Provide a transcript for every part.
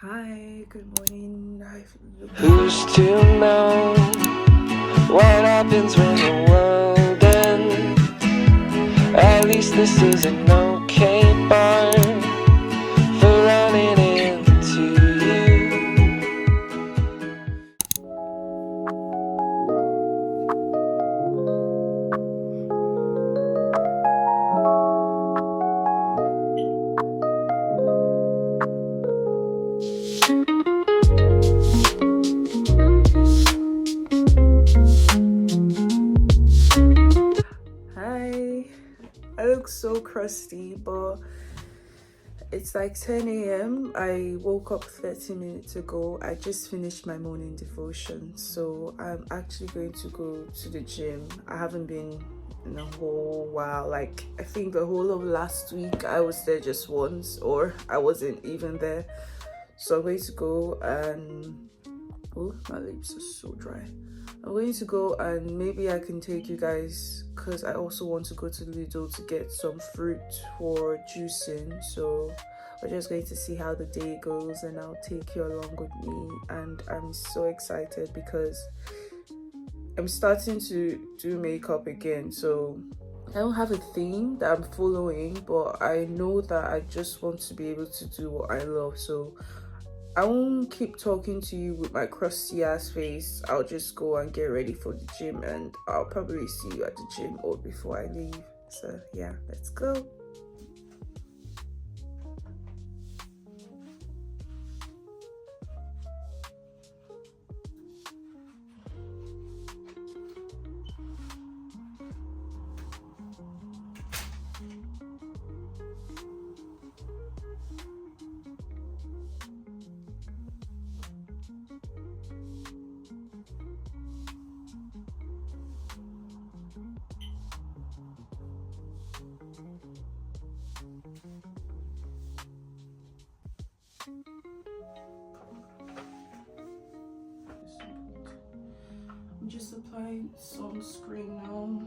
Hi, good morning. Who's to know what happens when the world ends? At least this is an okay bar for running into you. Hi, I look so crusty, but it's like 10 a.m. I woke up 30 minutes ago. I just finished my morning devotion, so I'm actually going to go to the gym. I haven't been in a whole while. Like, I think the whole of last week I was there just once, or I wasn't even there. So I'm going to go and oh, my lips are so dry. I'm going to go and maybe I can take you guys because I also want to go to Lidl to get some fruit for juicing. So we're just going to see how the day goes and I'll take you along with me. And I'm so excited because I'm starting to do makeup again. So I don't have a theme that I'm following, but I know that I just want to be able to do what I love. So I won't keep talking to you with my crusty ass face. I'll just go and get ready for the gym and I'll probably see you at the gym or before I leave. So yeah, let's go. I'm just applying sunscreen now.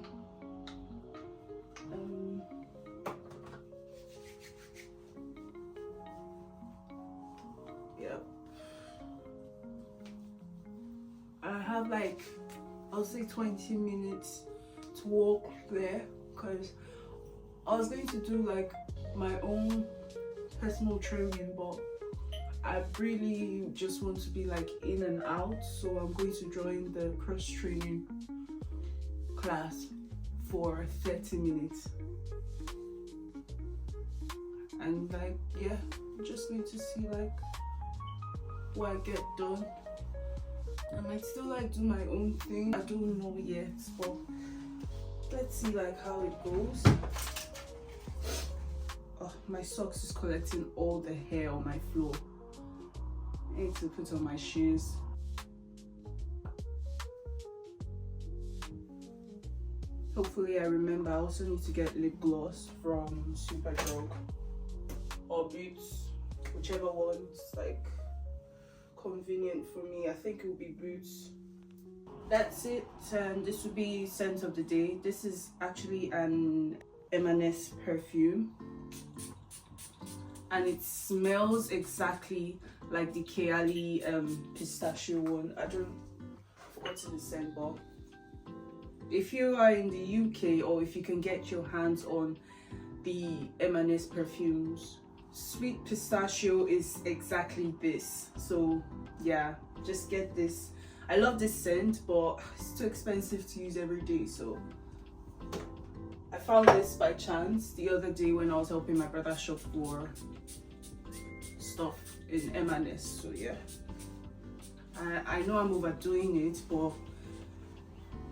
Yep. I have like, I'll say 20 minutes to walk there because I was going to do like my own personal training, but I really just want to be like in and out, so I'm going to join the cross training class for 30 minutes. And like, yeah, I'm just going to see like what I get done. I might still like do my own thing. I don't know yet, but let's see like how it goes. Oh, my socks is collecting all the hair on my floor. I need to put on my shoes. Hopefully I remember. I also need to get lip gloss from Superdrug or Boots, whichever one's like convenient for me. I think it will be Boots. That's it. This will be scent of the day. This is actually an M&S perfume, and it smells exactly like the Kayali pistachio one. I don't forgot the scent, but if you are in the UK or if you can get your hands on the M&S perfumes, sweet pistachio is exactly this. So yeah, just get this. I love this scent, but it's too expensive to use every day, so I found this by chance the other day when I was helping my brother shop for stuff in M&S. So yeah, I know I'm overdoing it, but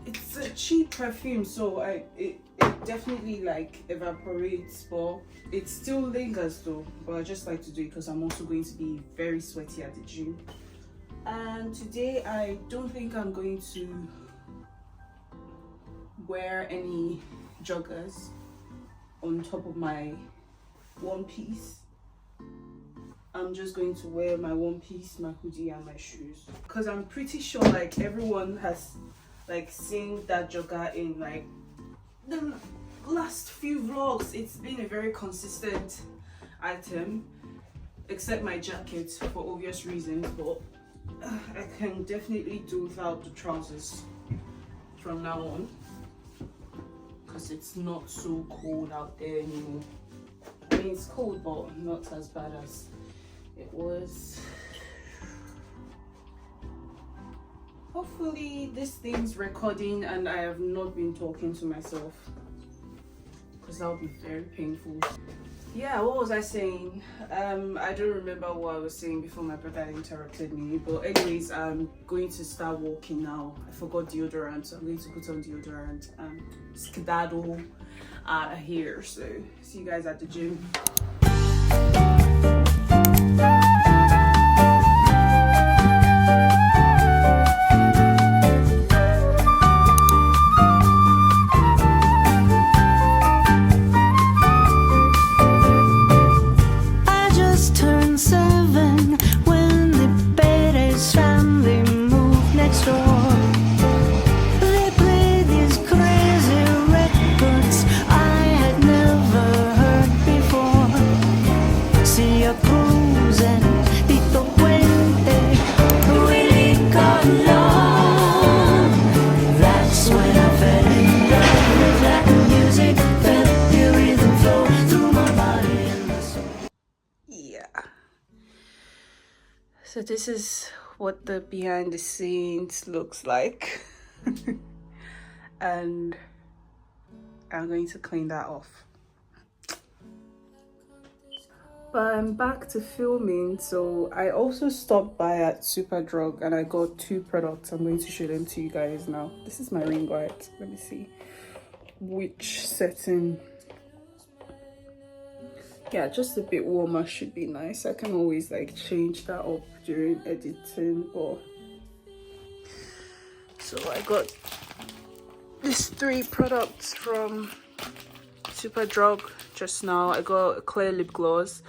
it's a cheap perfume, so it definitely like evaporates, but it still lingers though. But I just like to do it because I'm also going to be very sweaty at the gym. And today I don't think I'm going to wear any joggers on top of my one piece. I'm just going to wear my one piece, my hoodie and my shoes, because I'm pretty sure like everyone has like seen that jogger in like the last few vlogs. It's been a very consistent item. except my jacket for obvious reasons, but I can definitely do without the trousers from now on because it's not so cold out there anymore. I mean, it's cold, but not as bad as it was. Hopefully this thing's recording and I have not been talking to myself, because that would be very painful. Yeah, what was I saying? I don't remember what I was saying before my brother interrupted me, but anyways, I'm going to start walking now. I forgot deodorant, so I'm going to put on deodorant and skedaddle out of here. So see you guys at the gym. So this is what the behind the scenes looks like. And I'm going to clean that off. But I'm back to filming, so I also stopped by at Superdrug and I got 2 products. I'm going to show them to you guys now. This is my ring light. Let me see which setting. Yeah, just a bit warmer should be nice. I can always like change that up during editing. But so I got these 3 products from Superdrug just now. I got a clear lip gloss,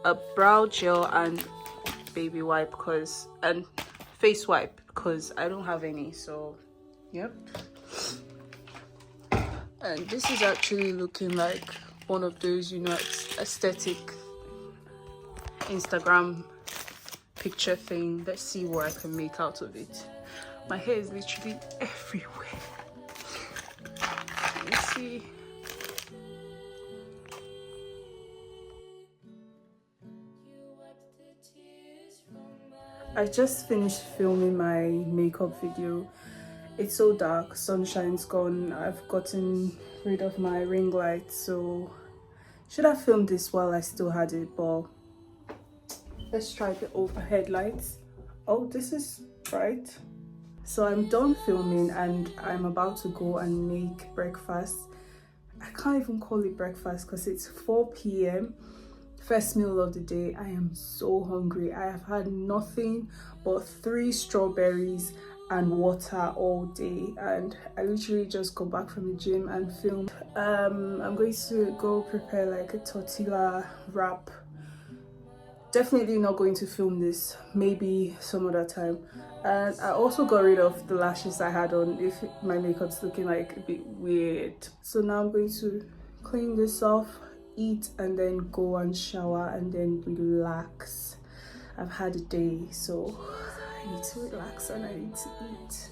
a brow gel, and baby wipe and face wipe because I don't have any. So yep. And this is actually looking like one of those, you know, aesthetic Instagram picture thing. Let's see what I can make out of it. My hair is literally everywhere. Let me see. I just finished filming my makeup video. It's so dark, sunshine's gone. I've gotten rid of my ring light, so should have filmed this while I still had it, but let's try the overhead lights. Oh, this is bright. So I'm done filming and I'm about to go and make breakfast. I can't even call it breakfast because it's 4 p.m. First meal of the day. I am so hungry. I have had nothing but 3 strawberries and water all day, and I literally just got back from the gym and filmed. I'm going to go prepare like a tortilla wrap. Definitely not going to film this, maybe some other time. And I also got rid of the lashes I had on if my makeup's looking like a bit weird. So now I'm going to clean this off, eat, and then go and shower and then relax. I've had a day, so I need to relax and I need to eat.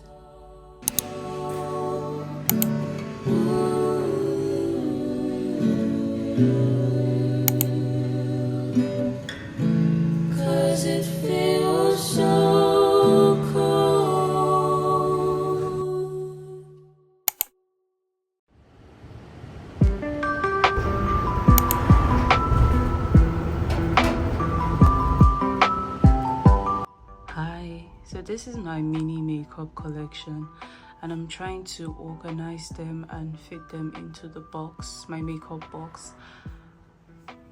Cause it feels so cold. Hi, so this is my mini makeup collection and I'm trying to organize them and fit them into the box, my makeup box,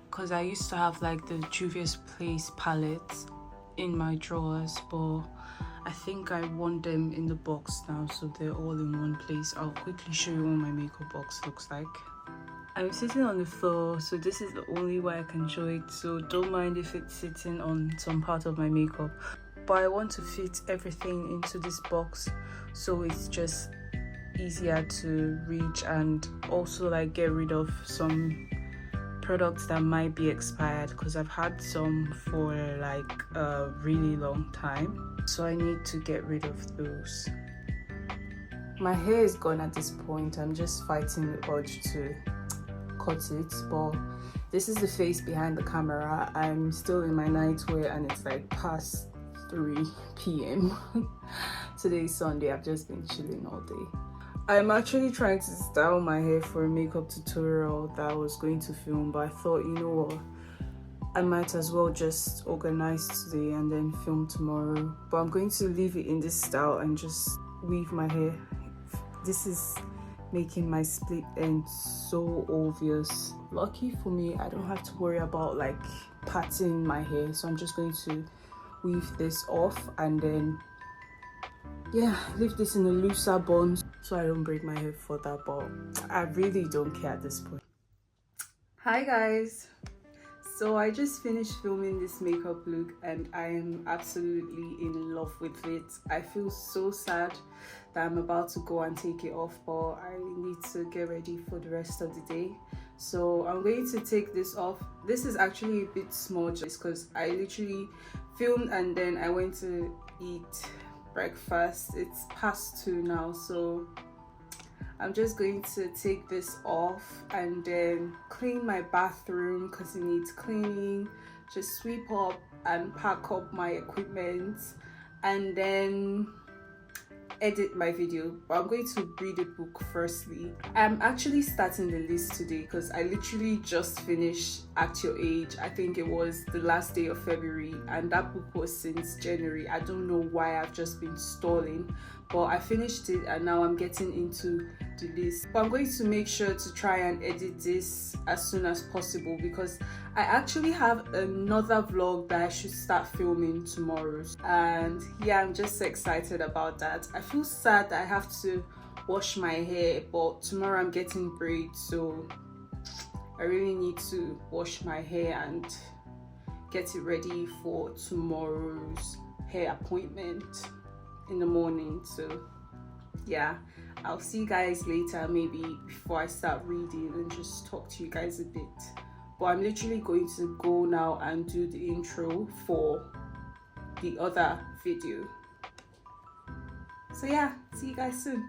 because I used to have like the Juvia's Place palettes in my drawers, but I think I want them in the box now, so they're all in one place. I'll quickly show you what my makeup box looks like. I'm sitting on the floor, so this is the only way I can show it, so don't mind if it's sitting on some part of my makeup. But I want to fit everything into this box so it's just easier to reach, and also like get rid of some products that might be expired because I've had some for like a really long time, so I need to get rid of those. My hair is gone at this point. I'm just fighting the urge to cut it, but this is the face behind the camera. I'm still in my nightwear and it's like past 3 p.m. Today is Sunday. I've just been chilling all day. I'm actually trying to style my hair for a makeup tutorial that I was going to film, but I thought, you know what, I might as well just organize today and then film tomorrow. But I'm going to leave it in this style and just weave my hair. This is making my split end so obvious. Lucky for me, I don't have to worry about like patting my hair, so I'm just going to weave this off and then leave this in a looser bun so I don't break my hair further, but I really don't care at this point. Hi guys, so I just finished filming this makeup look and I am absolutely in love with it. I feel so sad that I'm about to go and take it off, but I need to get ready for the rest of the day. So I'm going to take this off. This is actually a bit small just because I literally filmed and then I went to eat breakfast. It's past 2 now, so I'm just going to take this off and then clean my bathroom because it needs cleaning, just sweep up and pack up my equipment and then edit my video. But I'm going to read a book firstly. I'm actually starting the list today because I literally just finished At Your Age. I think it was the last day of February and that book was since January. I don't know why I've just been stalling, but I finished it and now I'm getting into the list. But I'm going to make sure to try and edit this as soon as possible because I actually have another vlog that I should start filming tomorrow, and yeah, I'm just excited about that. I feel sad that I have to wash my hair, but tomorrow I'm getting braids, so I really need to wash my hair and get it ready for tomorrow's hair appointment in the morning. So yeah, I'll see you guys later, maybe before I start reading, and just talk to you guys a bit. But I'm literally going to go now and do the intro for the other video. So yeah, see you guys soon.